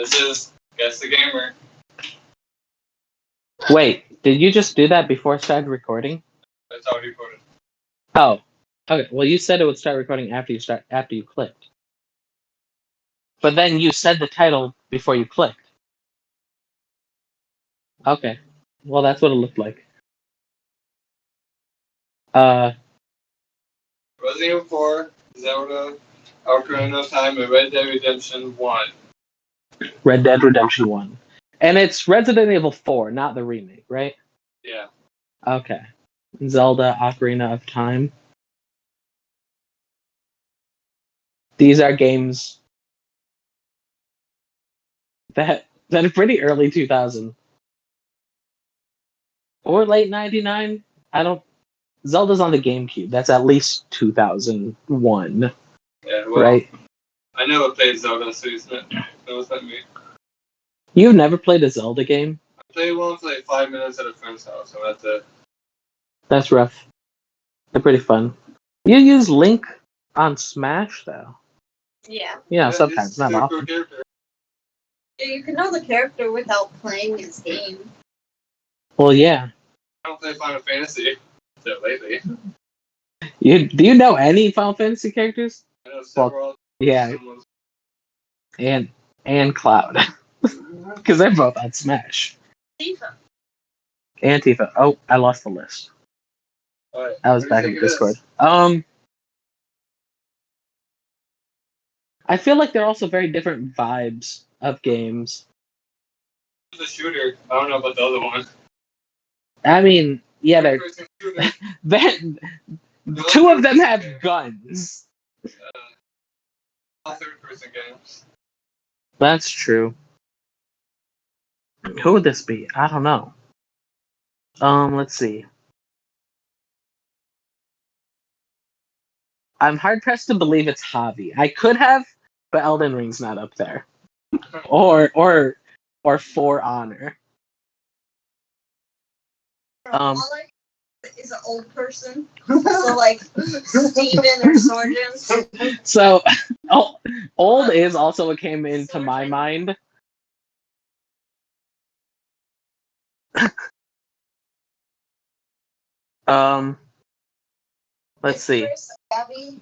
This is Guess the Gamer. Wait, did you just do that before I started recording? It's already recorded. Oh, okay. Well, you said it would start recording after you clicked. But then you said the title before you clicked. Okay. Well, that's what it looked like. Resident Evil 4, Zelda, Ocarina of Time, and Red Dead Redemption 1. Red Dead Redemption 1. And it's Resident Evil 4, not the remake, right? Yeah. Okay. Zelda, Ocarina of Time. These are games that are pretty early 2000. Or late 99. Zelda's on the GameCube. That's at least 2001. Yeah, well, right? I never played Zelda, so that was not me. You've never played a Zelda game? I played one for like 5 minutes at a friend's house, and that's it. That's rough. They're pretty fun. You use Link on Smash, though. Yeah. Yeah, sometimes, not often. Yeah, you can know the character without playing his game. Well, yeah. I don't play Final Fantasy lately. Do you know any Final Fantasy characters? I know several. Yeah. And Cloud. Because they're both on Smash. Tifa. And Tifa. Oh, I lost the list. Right. I was back in the Discord. I feel like they're also very different vibes of games. The shooter. I don't know about the other one. I mean, yeah, they're two of them have guns. Third-person games. That's true. Who would this be? I don't know. Let's see. I'm hard pressed to believe it's Javi. I could have, but Elden Ring's not up there. Or For Honor. Alex is an old person, so like Steven or Sergeant. So, old is also what came into my mind. Let's see. Chris, Abby.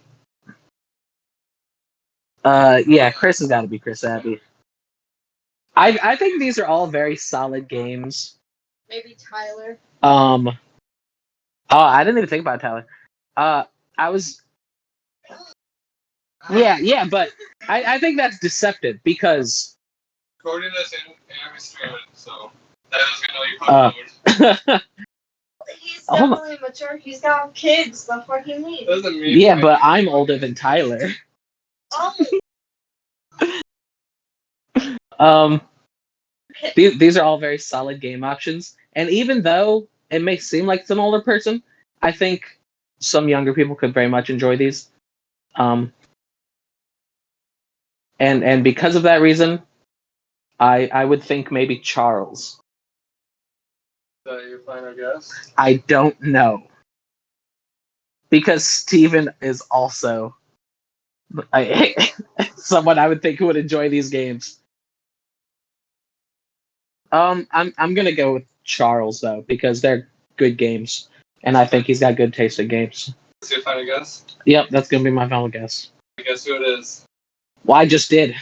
Yeah, Chris has got to be Chris Abbey. I think these are all very solid games. Maybe Tyler. Oh, I didn't even think about Tyler. I was. Yeah, but I think that's deceptive because. Recording this in every stream, so that is gonna be published. He's definitely mature. He's got kids before he leaves. Doesn't mean. Yeah, but I'm older than Tyler. These are all very solid game options, and even though it may seem like it's an older person, I think some younger people could very much enjoy these. And because of that reason, I would think maybe Charles. Is that your final guess? I don't know. Because Steven is also someone I would think who would enjoy these games. I'm gonna go with Charles though, because they're good games. And I think he's got good taste in games. What's your final guess? Yep, that's gonna be my final guess. Guess who it is? Well, I just did.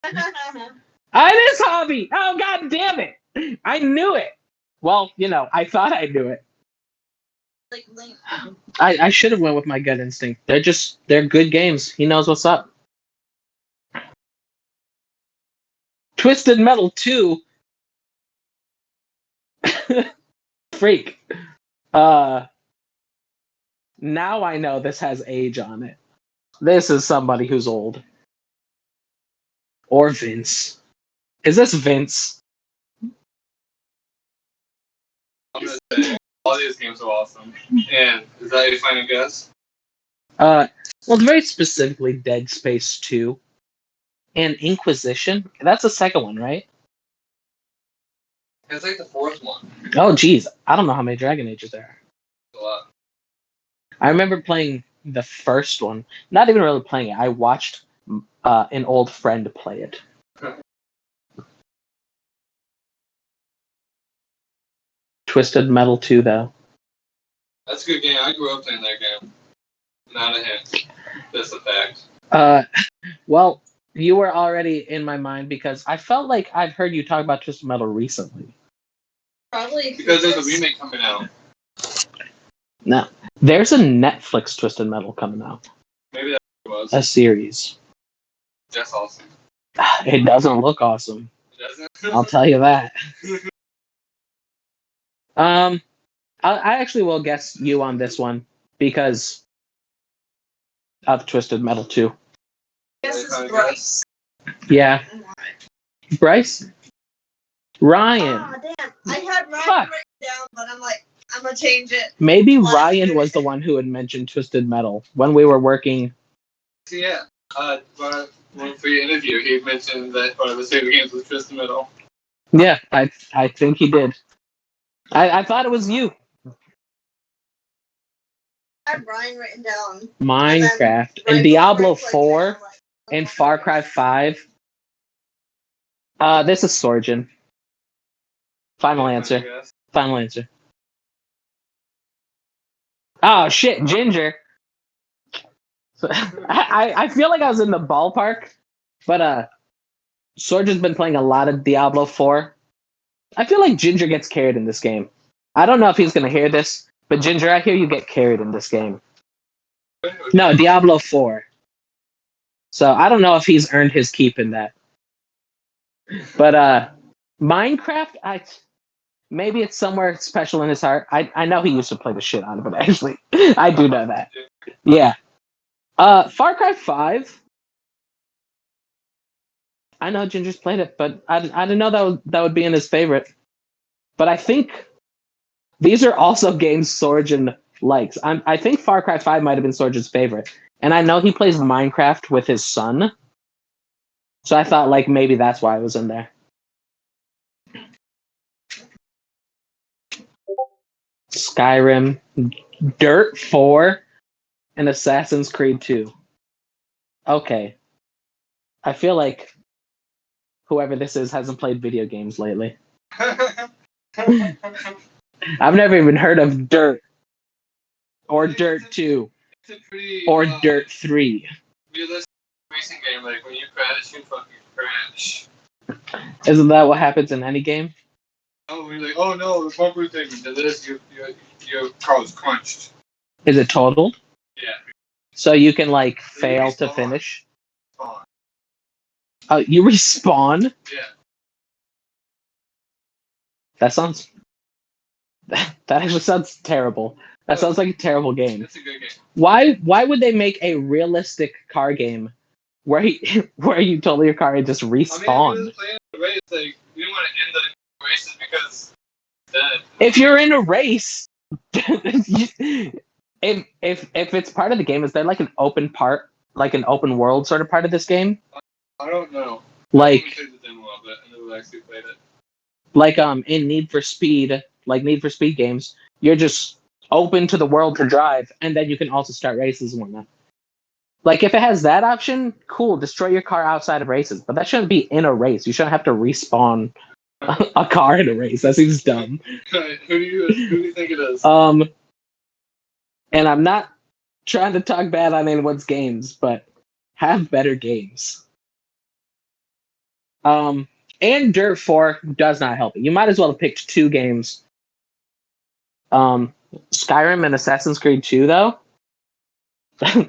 It is Javi! Oh, god damn it! I knew it! Well, I thought I knew it. Like Link. I should have went with my gut instinct. They're good games. He knows what's up. Twisted Metal 2. Freak. Now I know this has age on it. This is somebody who's old. Or Vince. Is this Vince? I'm gonna say all these games are awesome. And is that your final guess? Well, very specifically Dead Space 2. And Inquisition. That's the second one, right? It's like the fourth one. Oh, geez. I don't know how many Dragon Ages there are. A lot. I remember playing the first one. Not even really playing it. I watched an old friend play it. Twisted Metal 2, though. That's a good game. I grew up playing that game. Not a hint. That's a fact. Well, you were already in my mind because I felt like I've heard you talk about Twisted Metal recently. Probably Because there's a remake coming out. No, there's a Netflix Twisted Metal coming out. Maybe that was. A series. That's awesome. It doesn't look awesome. It doesn't? I'll tell you that. I actually will guess you on this one because of Twisted Metal 2. Guess it's Bryce. Yeah. Bryce? Ryan. Ah, damn. I had Ryan Fuck. written down, but I'm like, I'm gonna change it. Maybe Ryan was the one who had mentioned Twisted Metal when we were working. Yeah. One for your interview, he mentioned that one of his favorite games was Twisted Metal. Yeah, I think he did. I thought it was you. I had Ryan written down. Minecraft and Diablo 4 and Far Cry 5. This is Sorgen. Final answer. Yes. Final answer. Oh shit, Ginger. So, I feel like I was in the ballpark, but Sorgen's been playing a lot of Diablo 4. I feel like Ginger gets carried in this game. I don't know if he's gonna hear this, but Ginger, I hear you get carried in this game. No, Diablo 4. So I don't know if he's earned his keep in that. But Minecraft, maybe it's somewhere special in his heart. I know he used to play the shit out of it, actually. I do know that. Yeah. Far Cry 5. I know Ginger's played it, but I didn't know that would be in his favorite. But I think these are also games Sorgen likes. I think Far Cry 5 might have been Sorgen's favorite. And I know he plays Minecraft with his son. So I thought like maybe that's why it was in there. Skyrim, Dirt 4, and Assassin's Creed 2. Okay. I feel like whoever this is hasn't played video games lately. I've never even heard of Dirt. Or Dirt 2. It's a pretty, Or Dirt 3. realistic racing game. Like when you crash, you fucking crash. Isn't that what happens in any game? Oh, you're like, oh no, the bumper thing. You did this, your car was crunched. Is it totaled? Yeah. So you can like fail to respawn. finish? Fine. Oh, you respawn? Yeah. That sounds... That actually sounds terrible. That sounds like a terrible game. It's a good game. Why would they make a realistic car game where you total your car and just I mean, respawn? if you're playing the race, like, you don't want to end the races because then If you're in a race, if it's part of the game, is there like an open part, like an open world sort of part of this game? I don't know. Like I played the demo of it. I never actually played it. like in Need for Speed, like Need for Speed games, you're just open to the world to drive, and then you can also start races and whatnot. Like if it has that option, cool, destroy your car outside of races, but that shouldn't be in a race. You shouldn't have to respawn a car in a race. That seems dumb. Who do you think it is? And I'm not trying to talk bad on anyone's games, but have better games. And Dirt 4 does not help it. You might as well have picked two games. Skyrim and Assassin's Creed 2, though.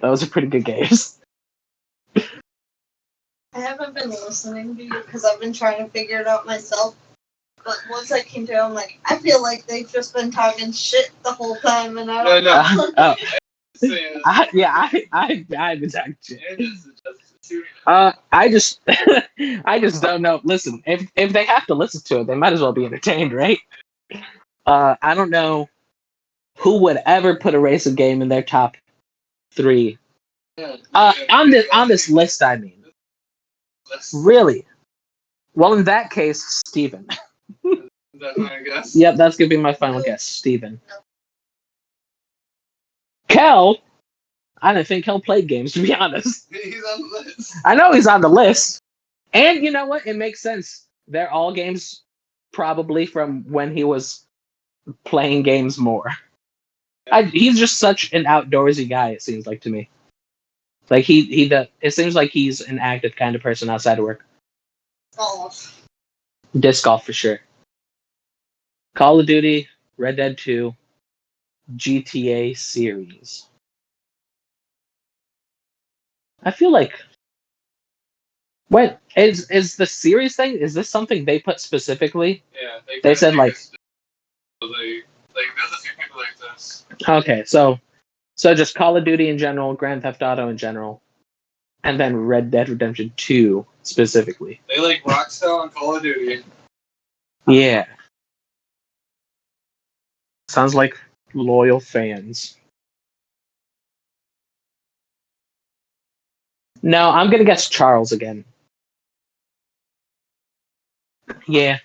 Those are pretty good games. I haven't been listening to you because I've been trying to figure it out myself. But once I came to it, I'm like, I feel like they've just been talking shit the whole time, and I don't No. Oh, Saying I've been talking shit. it's just shooting. I just I just don't know. Listen, if they have to listen to it, they might as well be entertained, right? I don't know who would ever put a racing game in their top 3. Yeah. On this list, I mean. Really? Well, in that case, Steven. That's my guess. Yep, that's gonna be my final guess, Steven. Kel, I don't think Kel played games, to be honest. He's on the list. I know he's on the list. And you know what? It makes sense. They're all games probably from when he was playing games more. He's just such an outdoorsy guy. It seems like to me. Like he does. It seems like he's an active kind of person outside of work. Golf. Disc golf for sure. Call of Duty, Red Dead 2, GTA series. I feel like. What is the series thing? Is this something they put specifically? Yeah, They said like. There's a few people like this. Okay, so just Call of Duty in general, Grand Theft Auto in general, and then Red Dead Redemption 2 specifically. They like Rockstar on Call of Duty. Yeah. Sounds like loyal fans. No, I'm gonna guess Charles again. Yeah.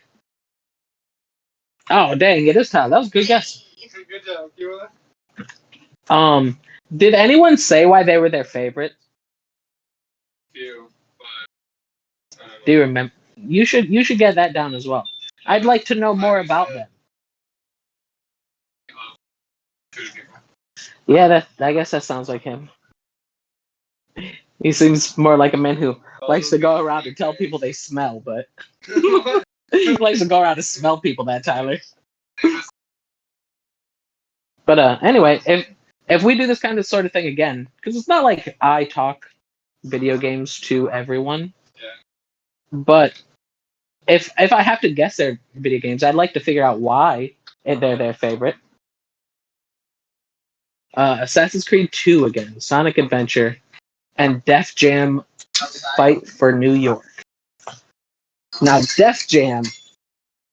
Oh dang, it is Tyler. That was a good guess. Good job, Kira. Did anyone say why they were their favorite? Few, but Do you remember? You should get that down as well. I'd like to know more about them. Yeah, I guess that sounds like him. He seems more like a man who likes to go around and tell people they smell, but he likes to go around and smell people. That Tyler. But anyway, if we do this kind of sort of thing again, because it's not like I talk video games to everyone, but if I have to guess their video games, I'd like to figure out why they're their favorite. Assassin's Creed 2 again, Sonic Adventure, and Def Jam Fight for New York. Now, Def Jam,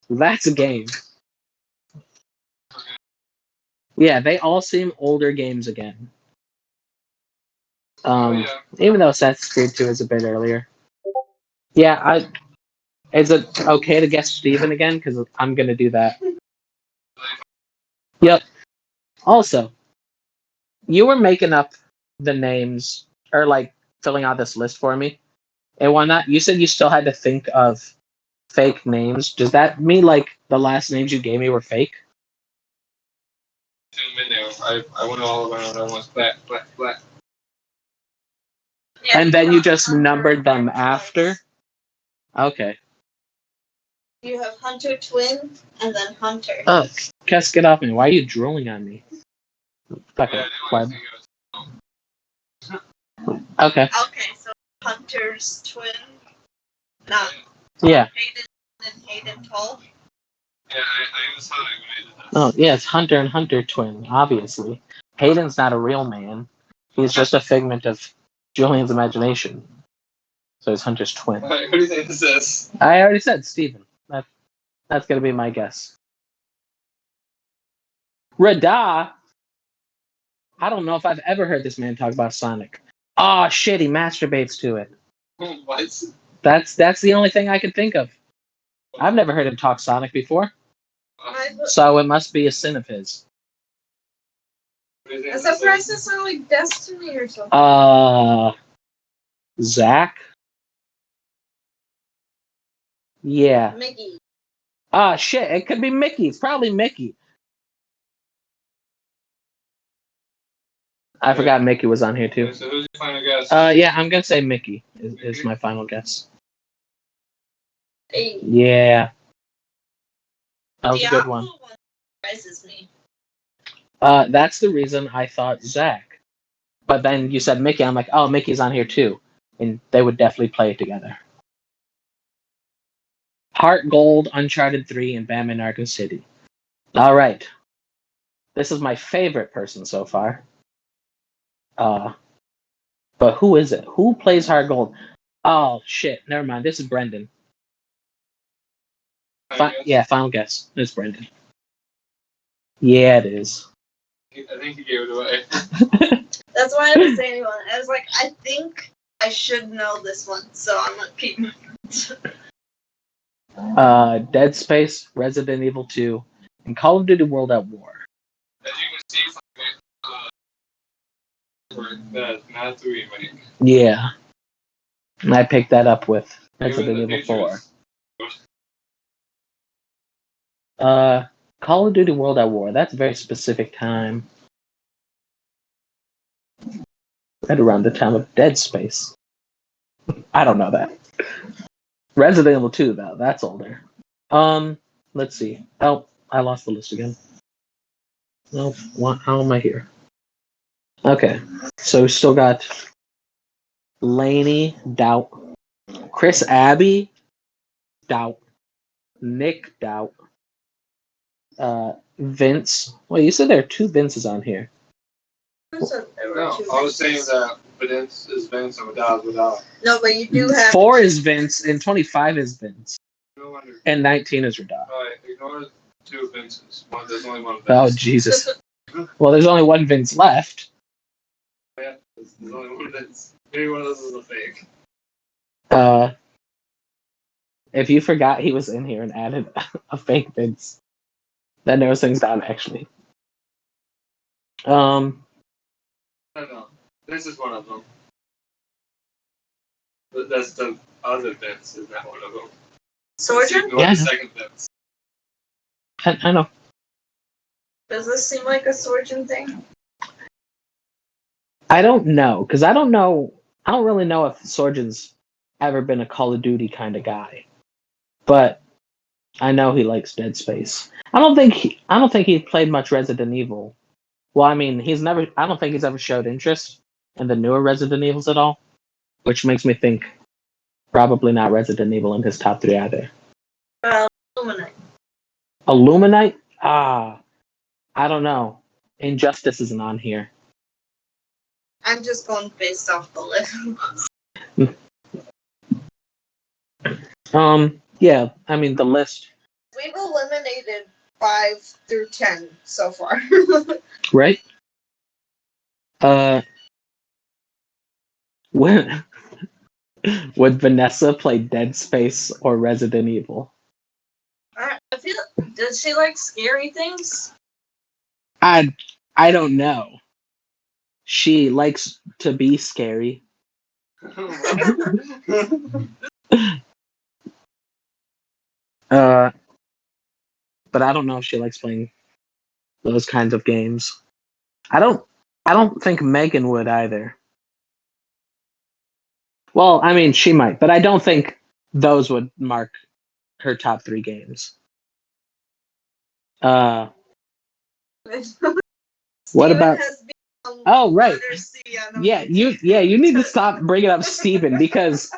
that's a game. Yeah, they all seem older games again. Even though Assassin's Creed 2 is a bit earlier. Yeah, is it okay to guess Steven again? Because I'm going to do that. Yep. Also, you were making up the names, or like filling out this list for me. And why not? You said you still had to think of fake names. Does that mean like the last names you gave me were fake? I went all around. I was black. Yeah, And then you just numbered them after? Okay. You have Hunter Twin and then Hunter. Oh, Kes, get off me. Why are you drooling on me? Okay. Okay. Okay, so Hunter's twin. Not Yeah. Hayden and Hayden 12. Yeah, I was how I made it. Oh, yeah, it's Hunter and Hunter twin, obviously. Hayden's not a real man. He's just a figment of Julian's imagination. So he's Hunter's twin. Who do you think this is? I already said Steven. That's going to be my guess. Radha. I don't know if I've ever heard this man talk about Sonic. Oh, shit, he masturbates to it. What? That's the only thing I could think of. I've never heard him talk Sonic before. So it must be a sin of his. I'm surprised it's not like Destiny or something. Zach? Yeah. Mickey. Ah, shit, it could be Mickey. It's probably Mickey. I forgot Mickey was on here too. So who's your final guess? Yeah, I'm gonna say Mickey is my final guess. Hey. Yeah. That was a good one. Surprises me. That's the reason I thought Zach. But then you said Mickey. I'm like, oh, Mickey's on here too. And they would definitely play it together. Heart Gold, Uncharted 3, and Batman Arkham City. All right. This is my favorite person so far. But who is it? Who plays Heart Gold? Oh, shit. Never mind. This is Brendan. Final guess. It's Brendan. Yeah, it is. I think he gave it away. That's why I didn't say anyone. I was like, I think I should know this one, so I'm gonna keep my Dead Space, Resident Evil 2, and Call of Duty World at War. As you can see from not the remake. Yeah. And I picked that up with Resident Evil 4. Call of Duty World at War. That's a very specific time. Right around the time of Dead Space. I don't know that. Resident Evil 2, though. That's older. Let's see. Oh, I lost the list again. No, how am I here? Okay, so we still got Laney, doubt. Chris Abbey, doubt. Nick, doubt. Vince. Well, you said there are two Vinces on here. Who said there were No, two I was saying Vinces? that Vince is Vince and Vidal is Vidal. No, but you do have 4 is Vince, and 25 is Vince, No wonder. and 19 is Radar. Alright, ignore two Vinces. There's only one Vince. Oh, Jesus. Well, there's only one Vince left. Yeah, there's only one Vince. Maybe one of those is a fake. If you forgot he was in here and added a fake Vince, that narrows things down, actually. I don't know. This is one of them. But that's the other Vince, is not one of them. Sorgen? Ignore Yeah, I the know. second Vince. I know. Does this seem like a Sorgen thing? I don't know, because I don't really know if Sorgen's ever been a Call of Duty kind of guy. But I know he likes Dead Space. I don't think he played much Resident Evil. Well, I mean, I don't think he's ever showed interest in the newer Resident Evils at all, which makes me think probably not Resident Evil in his top 3 either. Illuminate. Illuminate? I don't know. Injustice isn't on here. I'm just going based off the list. Yeah, I mean, the list, We've eliminated 5 through 10 so far. right? When would Vanessa play Dead Space or Resident Evil? I feel. Does she like scary things? I don't know. She likes to be scary. But I don't know if she likes playing those kinds of games. I don't think Megan would either. Well, I mean, she might, but I don't think those would mark her top 3 games. What Steven about? has become Oh, right. letter C on Yeah, you need to stop bringing up Steven because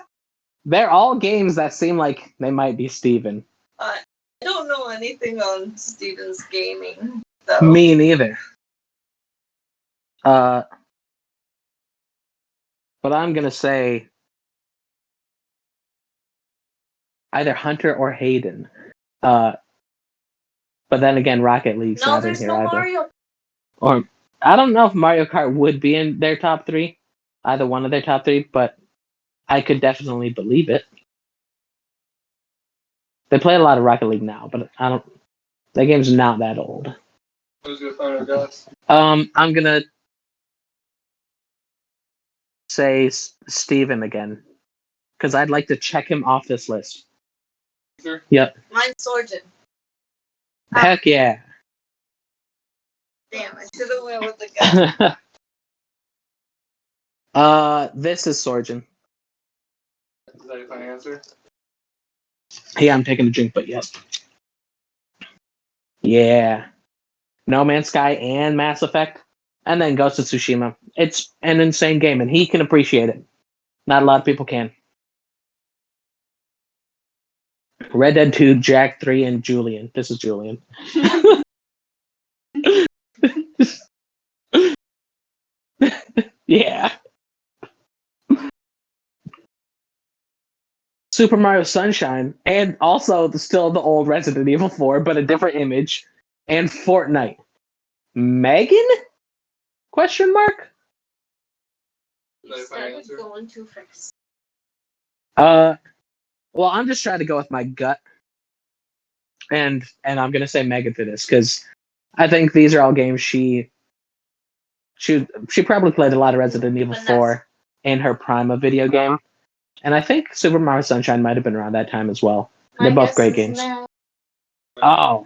they're all games that seem like they might be Steven. I don't know anything on Steven's gaming, though. Me neither. But I'm gonna say either Hunter or Hayden. But then again, Rocket League's No, not in there's here no either. Mario. Or I don't know if Mario Kart would be in their top 3, either one of their top 3, but I could definitely believe it. They play a lot of Rocket League now, but that game's not that old. Who's your final guess? I'm gonna say Steven again, because I'd like to check him off this list. Sure. Yep. Mine's Sorgen. Heck yeah. Damn, I should have went with the guy. This is Sorgen. Is that your final answer? Yeah, I'm taking a drink, but yes. Yeah. No Man's Sky and Mass Effect, and then Ghost of Tsushima. It's an insane game, and he can appreciate it. Not a lot of people can. Red Dead 2, Jack 3, and Julian. This is Julian. Yeah. Super Mario Sunshine, and also still the old Resident Evil 4, but a different image, and Fortnite. Megan? Question mark? You started going too fast. Well, I'm just trying to go with my gut, and I'm gonna say Megan for this because I think these are all games she probably played a lot of Resident Evil 4 in her prime of video game, and I think Super Mario Sunshine might have been around that time as well. They're both great games. No. Oh,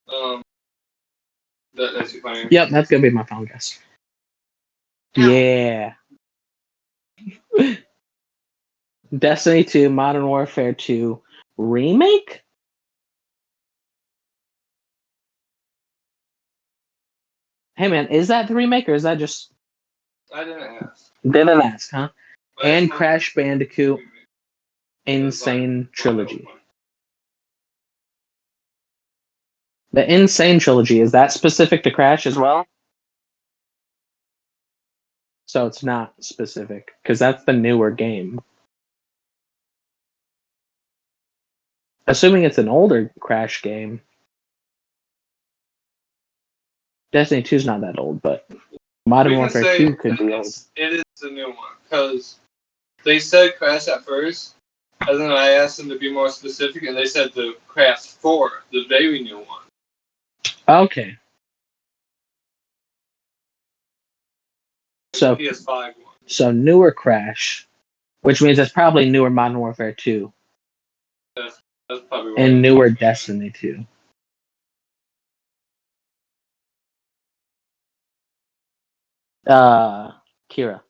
That's your final. Yep, that's gonna be my final guess. Yeah. Destiny 2, Modern Warfare 2 remake? Hey man, is that the remake or is that just I didn't ask. didn't ask, huh? But And it's not- Crash Bandicoot Insane Trilogy. The Insane Trilogy, is that specific to Crash as well? So it's not specific, because that's the newer game. Assuming it's an older Crash game. Destiny 2 is not that old, but Modern We can Warfare say 2 could be old. it is a new one because they said Crash at first, and then I asked them to be more specific, and they said the Crash 4, the very new one. Okay. So PS5 one. So newer Crash, which means it's probably newer Modern Warfare 2 That's probably what and I'm newer thinking. Destiny 2. Kira,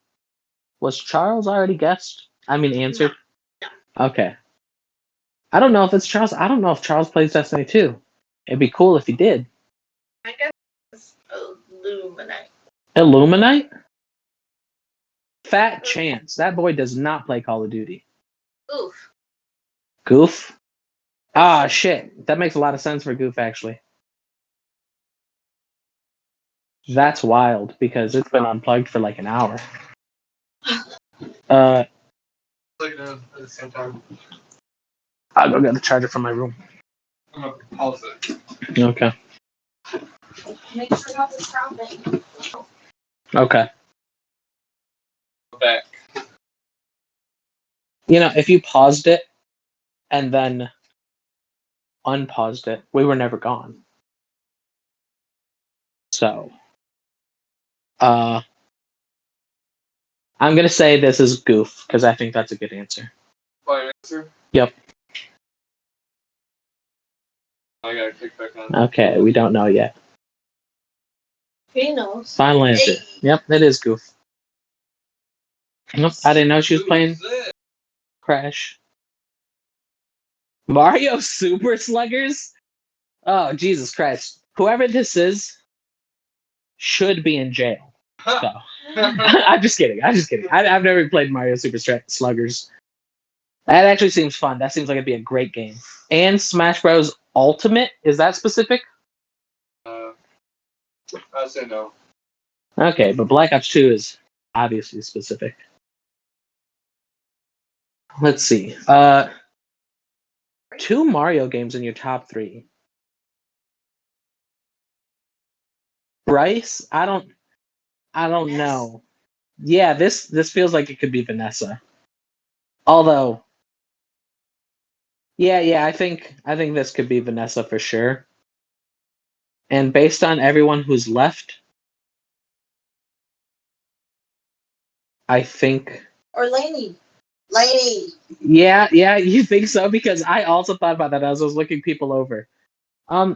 was Charles already guessed? I mean, answered? Okay. I don't know if it's Charles. I don't know if Charles plays Destiny 2. It'd be cool if he did. I guess it's Illuminate. Illuminate? Fat chance. That boy does not play Call of Duty. Oof. Goof? Ah, shit. That makes a lot of sense for Goof, actually. That's wild because it's been unplugged for like an hour. Look at them at the same time. I'll go get the charger from my room. I'm gonna pause it. Okay. Make sure not to stop it. Okay. Back. You know, if you paused it and then unpaused it, we were never gone. So, I'm gonna say this is Goof because I think that's a good answer. Final answer? Yep. I gotta click back on. Okay, we don't know yet. He knows. Final answer. Hey. Yep, it is Goof. Nope, I didn't know she was playing Who's this? Crash. Mario Super Sluggers? Oh, Jesus Christ. Whoever this is should be in jail. So. I'm just kidding. I've never played Mario Super Sluggers. That actually seems fun. That seems like it'd be a great game. And Smash Bros. Ultimate? Is that specific? I say no. Okay, but Black Ops 2 is obviously specific. Let's see. 2 Mario games in your top 3. Bryce? I don't Yes. know. Yeah, this feels like it could be Vanessa. Although yeah, I think this could be Vanessa for sure. And based on everyone who's left, I think Or Laney. Laney. yeah, you think so? Because I also thought about that as I was looking people over. I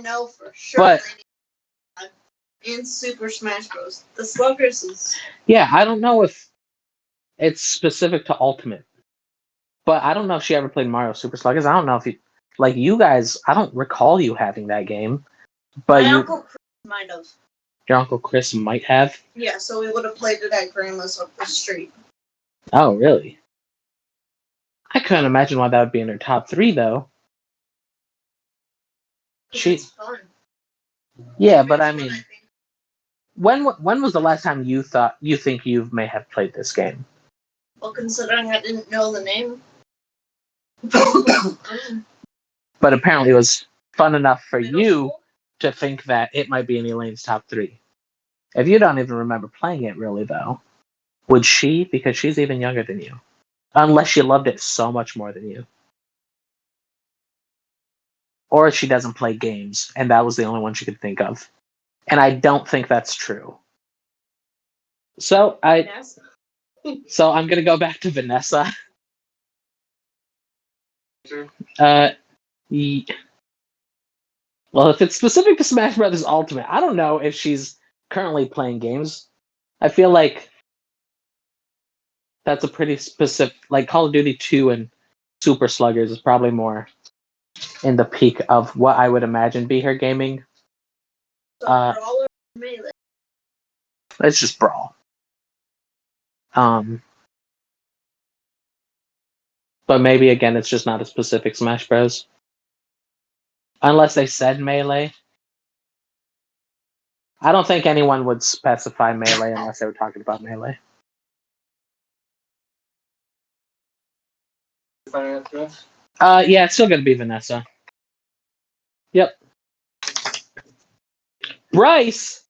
know for sure. But- Laney. In Super Smash Bros. The Sluggers is. Yeah, I don't know if it's specific to Ultimate. But I don't know if she ever played Mario Super Sluggers. I don't know if you guys, I don't recall you having that game. But My Uncle Chris might have. your Uncle Chris might have. Yeah, so we would have played it at Grandma's up the street. Oh, really? I couldn't imagine why that would be in her top 3 though. It's fun. Yeah, but I mean, when was the last time you think you may have played this game? Well, considering I didn't know the name. But apparently it was fun enough for you to think that it might be in Elaine's top 3. If you don't even remember playing it really though, would she? Because she's even younger than you. Unless she loved it so much more than you. Or she doesn't play games, and that was the only one she could think of. And I don't think that's true. So I'm gonna go back to Vanessa. Answer? Well, if it's specific to Smash Brothers Ultimate, I don't know if she's currently playing games. I feel like that's a pretty specific, like Call of Duty 2 and Super Sluggers is probably more in the peak of what I would imagine be her gaming. So Uh, Brawler or Melee. It's just Brawl. But maybe again, it's just not a specific Smash Bros. Unless they said Melee. I don't think anyone would specify Melee unless they were talking about Melee. Final answer? Yeah, it's still gonna be Vanessa. Yep. Bryce!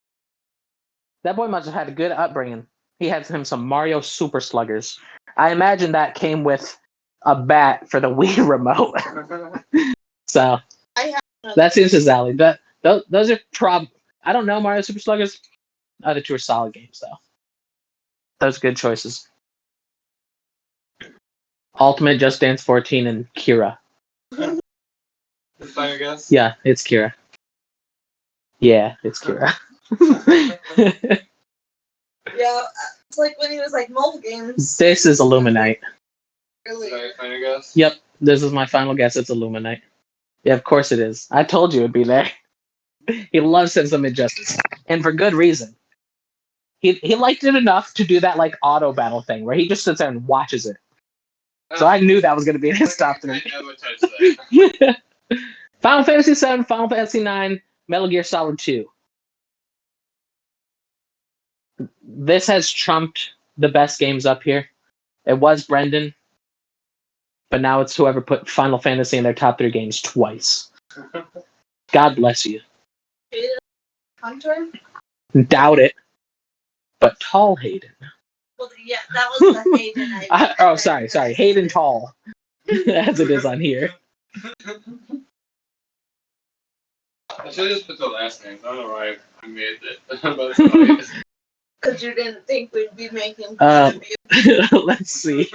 That boy must have had a good upbringing. He had him some Mario Super Sluggers. I imagine that came with a bat for the Wii remote. So that seems his alley. But those are I don't know Mario Super Sluggers. Other two are solid games though. Those are good choices. Ultimate, Just Dance 14, and Kira. Final guess? Yeah, it's Kira. Yeah, it's Kira. Yeah, it's like when he was like mobile games. This is Illuminite. Really. Sorry, final guess? Yep, this is my final guess. It's Illuminite. Yeah, of course it is. I told you it'd be there. He loves System Injustice, and for good reason. He liked it enough to do that like auto battle thing where he just sits there and watches it. So I knew that was going to be in his top three. I never touched that. Final Fantasy VII, Final Fantasy IX, Metal Gear Solid 2. This has trumped the best games up here. It was Brendan, but now it's whoever put Final Fantasy in their top 3 games twice. God bless you. Hunter? Doubt it. But Tall Hayden. Well, yeah, that was the Hayden. Sorry. Hayden Tall. As it is on here. I should have just put the last name. I don't know why I made it. But it's fine. Because you didn't think we'd be making fun of you. Let's see.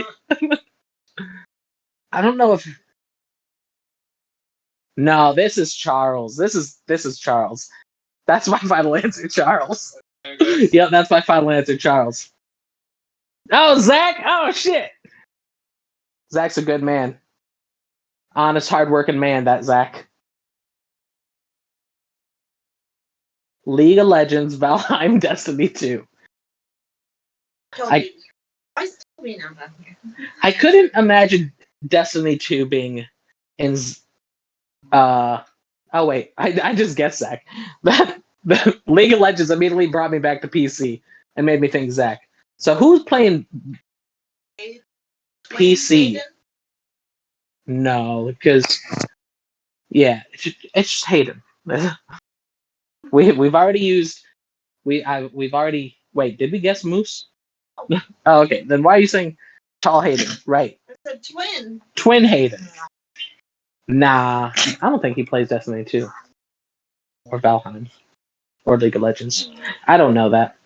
I don't know if. No, this is Charles. This is Charles. That's my final answer, Charles. Yep, that's my final answer, Charles. Oh, Zach! Oh, shit! Zach's a good man. Honest, hardworking man, that Zach. League of Legends, Valheim, Destiny 2. I couldn't imagine Destiny 2 being in. Oh wait, I just guessed Zach. The League of Legends immediately brought me back to PC and made me think Zach. So who's playing PC? No, because it's just Hayden. We've already used we've already wait. Did we guess Moose? Oh, okay. Then why are you saying Tall Hayden? Right. It's a twin. Twin Hayden. Nah, I don't think he plays Destiny 2 or Valheim or League of Legends. I don't know that.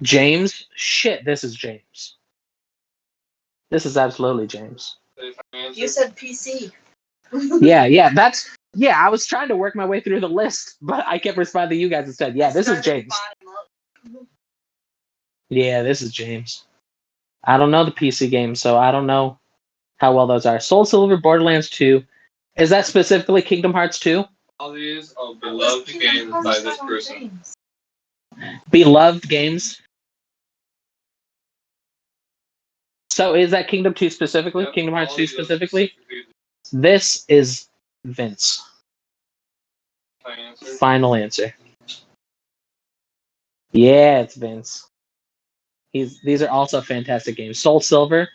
James? Shit, this is James. This is absolutely James. You said PC. Yeah, I was trying to work my way through the list, but I kept responding to you guys instead. Yeah, this is James. Yeah, this is James. I don't know the PC game, so I don't know how well those are. Soul Silver, Borderlands 2. Is that specifically Kingdom Hearts 2? All these are beloved games by this person. Beloved games. So is that Kingdom 2 specifically? Yep, Kingdom Hearts all 2 these specifically? This is Vince. Final answer. Yeah, it's Vince. These are also fantastic games. Soul Silver.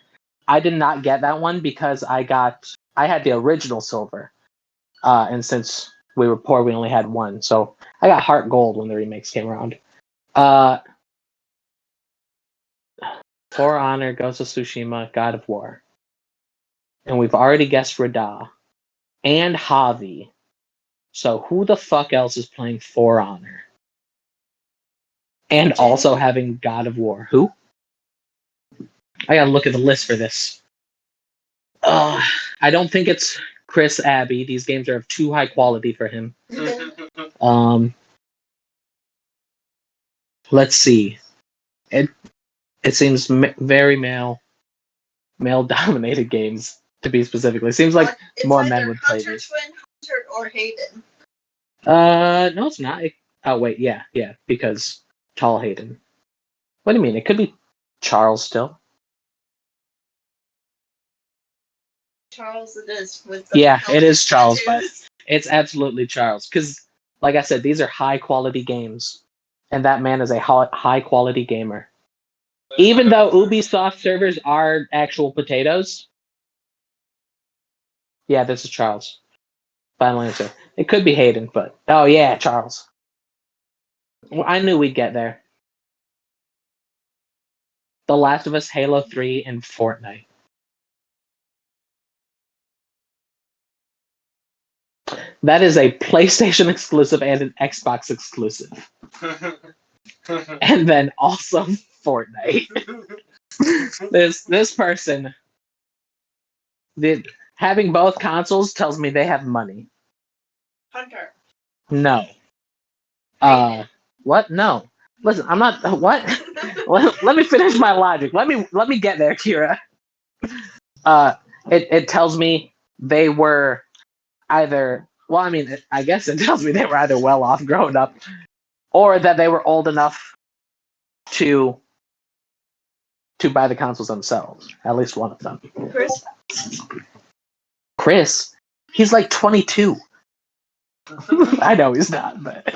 I did not get that one because I had the original Silver. And since we were poor, we only had one. So I got Heart Gold when the remakes came around. For Honor, Ghost of Tsushima, God of War. And we've already guessed Radha. And Javi. So who the fuck else is playing For Honor? And also having God of War. Who? I gotta look at the list for this. I don't think it's Chris Abbey. These games are of too high quality for him. Um, let's see. It seems very male dominated games to be specifically. Seems like It's more either men would play Hunter these. Twin, Hunter, or Hayden. No, it's not. Oh wait, yeah, because Tall Hayden. What do you mean? It could be Charles still. Charles it is with the Yeah, it is Charles, but tattoos. it's absolutely Charles. Because, like I said, these are high quality games, and that man is a high quality gamer. Even though Ubisoft servers are actual potatoes. Yeah, this is Charles. Final answer. It could be Hayden, but oh yeah, Charles. Well, I knew we'd get there. The Last of Us, Halo 3, and Fortnite. That is a PlayStation exclusive and an Xbox exclusive. And then also Fortnite. This person, having both consoles tells me they have money. Hunter. No. What? No. Listen, I'm not. What? Let me finish my logic. Let me get there, Kira. It tells me they were either. Well, I mean, I guess it tells me they were either well off growing up, or that they were old enough to buy the consoles themselves. At least one of them. Chris, he's like 22. I know he's not, but.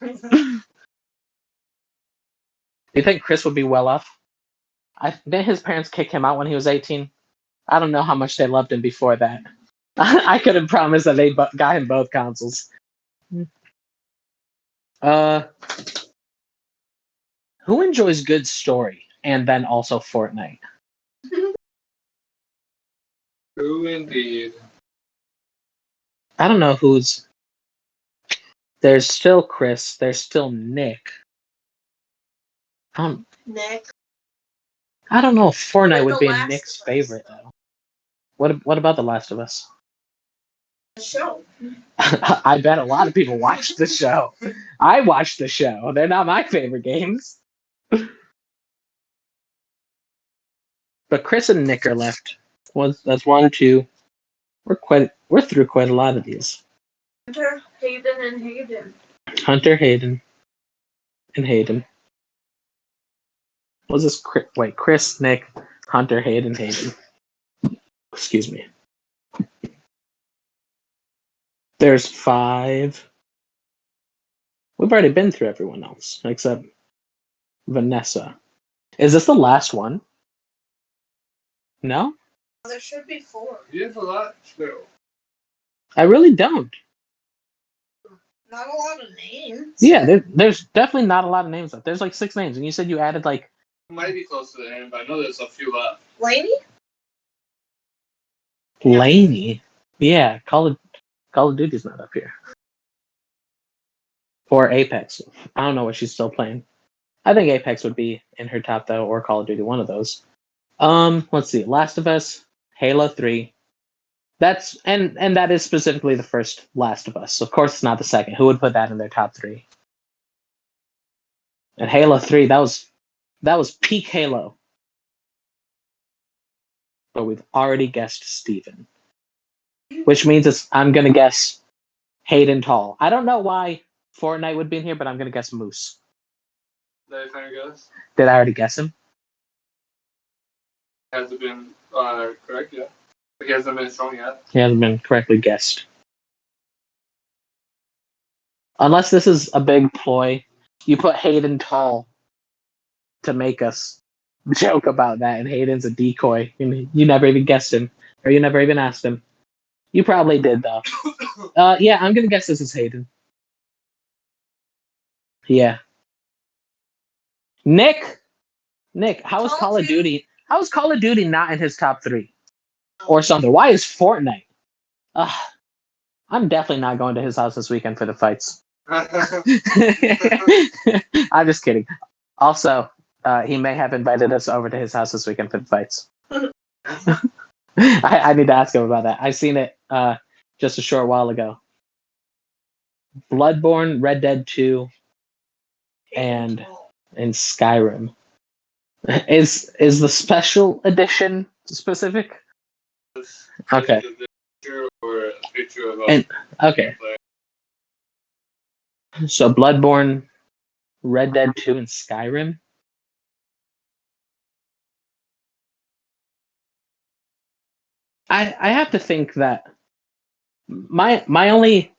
Do you think Chris would be well off? Didn't his parents kick him out when he was 18? I don't know how much they loved him before that. I couldn't promise that they got him both consoles. Who enjoys good story and then also Fortnite? Who indeed? I don't know who's. There's still Chris. There's still Nick. Nick. I don't know if Fortnite Or would The be Last Nick's of Us. favorite though. What about The Last of Us? The show. I bet a lot of people watch the show. I watch the show. They're not my favorite games. But Chris and Nick are left. That's 1, 2. We're through quite a lot of these. Hunter, Hayden, and Hayden. Hunter, Hayden, and Hayden. Was this wait? Chris, Nick, Hunter, Hayden, Hayden. Excuse me. There's 5. We've already been through everyone else except Vanessa. Is this the last one? No? There should be 4. You have a lot still. I really don't. Not a lot of names. Yeah, there's definitely not a lot of names left. There's like 6 names, and you said you added like. Might be close to the end, but I know there's a few left. Laney? Laney. Yeah, Call of Duty's not up here. Or Apex. I don't know what she's still playing. I think Apex would be in her top though, or Call of Duty, one of those. Let's see. Last of Us, Halo 3. That's and that is specifically the first Last of Us. Of course, it's not the second. Who would put that in their top 3? And Halo 3, that was peak Halo. But we've already guessed Steven. Which means I'm gonna guess Hayden Tall. I don't know why Fortnite would be in here, but I'm gonna guess Moose. That you kind of guess? Did I already guess him? Has it been correct yet? He hasn't been shown yet. He hasn't been correctly guessed. Unless this is a big ploy. You put Hayden Tall to make us joke about that, and Hayden's a decoy. You never even guessed him. Or you never even asked him. You probably did, though. Yeah, I'm gonna guess this is Hayden. Yeah. Nick, how is Call of Duty? How is Call of Duty not in his top 3? Or something? Why is Fortnite? I'm definitely not going to his house this weekend for the fights. I'm just kidding. Also, he may have invited us over to his house this weekend for the fights. I need to ask him about that. I've seen it just a short while ago. Bloodborne, Red Dead 2, and Skyrim. Is the special edition specific? Okay. Is it a picture or a picture of Okay. So Bloodborne, Red Dead 2, and Skyrim. I have to think that my only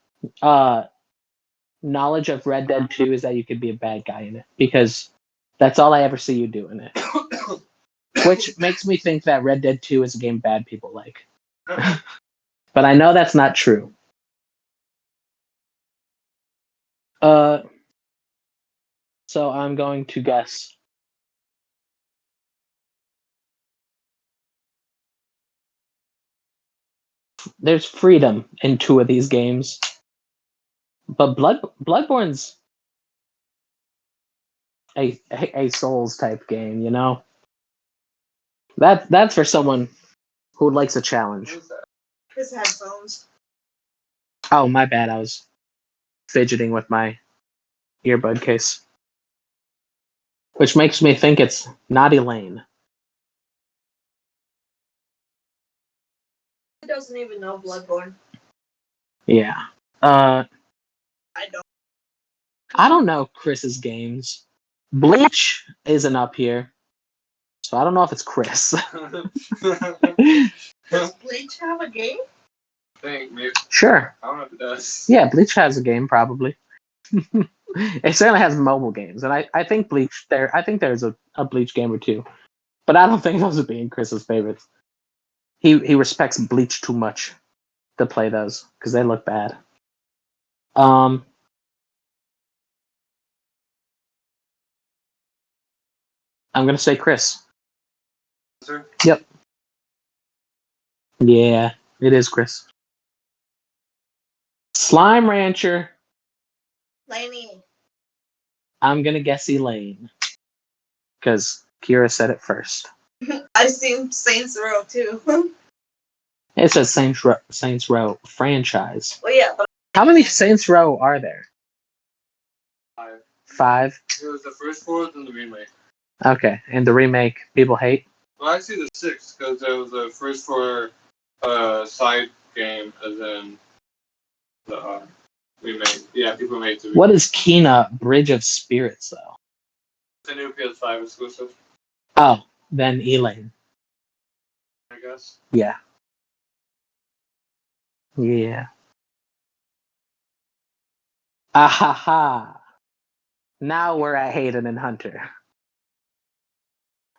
knowledge of Red Dead 2 is that you could be a bad guy in it, because that's all I ever see you do in it. Which makes me think that Red Dead 2 is a game bad people like. But I know that's not true. So I'm going to guess. There's freedom in 2 of these games. But Bloodborne's a Souls type game, you know? That's for someone who likes a challenge. His headphones. Oh, my bad. I was fidgeting with my earbud case. Which makes me think it's not Elaine. He doesn't even know Bloodborne. Yeah. I don't. I don't know Chris's games. Bleach isn't up here. So I don't know if it's Chris. Does Bleach have a game? think maybe. Sure. I don't know if it does. Yeah, Bleach has a game, probably. It certainly has mobile games, and I think Bleach there. I think there's a Bleach game or two, but I don't think those would be in Chris's favorites. He respects Bleach too much to play those because they look bad. I'm gonna say Chris. Sir? Yep. Yeah, it is Chris. Slime Rancher. Laney. I'm gonna guess Elaine because Kira said it first. I've seen Saints Row too. It's a Saints Row franchise. Well, yeah, but How many Saints Row are there? 5. 5. It was the first 4, then the remake. Okay, and the remake people hate. Well, actually the 6, because it was the first 4 side game, as in the remake. Yeah, people made the remake. What is Kena Bridge of Spirits though? It's a new PS5 exclusive, Oh, then Elaine. I guess. Yeah. Yeah. Ahaha. Now we're at Hayden and Hunter.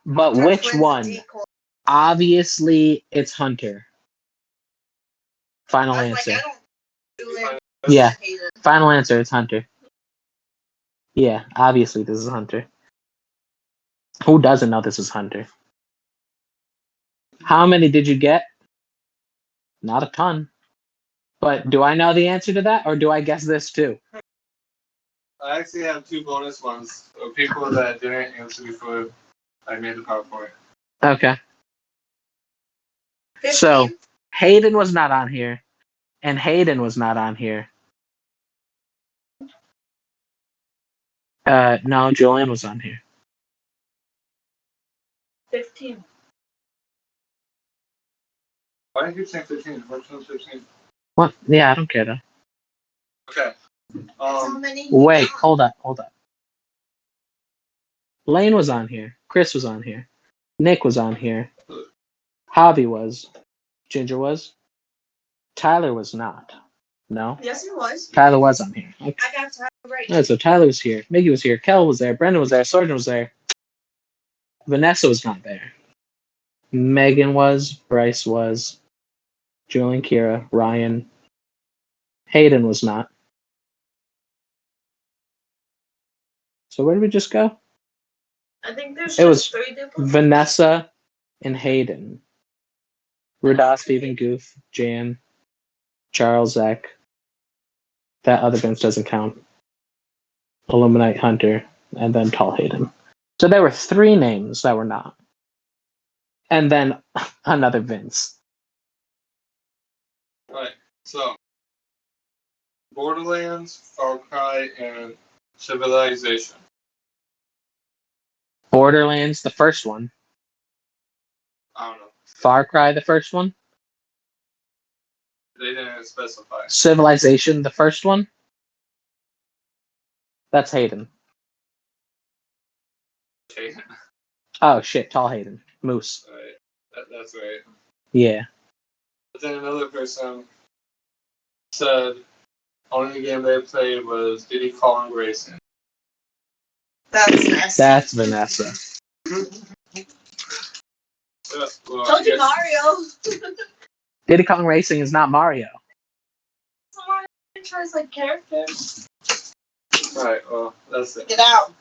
But Hunter which Flynn's a one? decoy. Obviously, it's Hunter. Final I was answer. like, I don't do it. Yeah. I hate it. Final answer, it's Hunter. Yeah, obviously this is Hunter. Who doesn't know this is Hunter? How many did you get? Not a ton. But do I know the answer to that, or do I guess this too? I actually have 2 bonus ones of people that didn't answer before I made the PowerPoint. Okay. 15? So, Hayden was not on here, and Hayden was not on here. No, Julian was on here. 15. Why did you say 15? What's 15? What? Yeah, I don't care though. Okay. How many? you Wait, got? hold up. Lane was on here. Chris was on here. Nick was on here. Javi was. Ginger was. Tyler was not. No? Yes, it was. Tyler was on here. Okay. I got time right. Alright, so Tyler was here. Miggy was here. Kel was there. Brendan was there. Sorgen was there. Vanessa was not there. Megan was. Bryce was. Julian, Kira, Ryan. Hayden was not. So where did we just go? I think there's It was just 3 duplicates. Vanessa and Hayden. Rudolph, Stephen, Goof, Jan, Charles, Zach. That other bench doesn't count. Illuminate, Hunter, and then Tall Hayden. So there were 3 names that were not. And then another Vince. Alright, so Borderlands, Far Cry, and Civilization. Borderlands, the first one. I don't know. Far Cry, the first one. They didn't specify. Civilization, the first one. That's Hayden. Okay. Oh shit, tall Hayden. Moose. Alright, that's right. Yeah. But then another person said only game they played was Diddy Kong Racing. That's nasty. That's Vanessa. Yeah, well, Told you I guess- Mario. Diddy Kong Racing is not Mario. Mario tries like characters. Alright, well, that's it. Get out.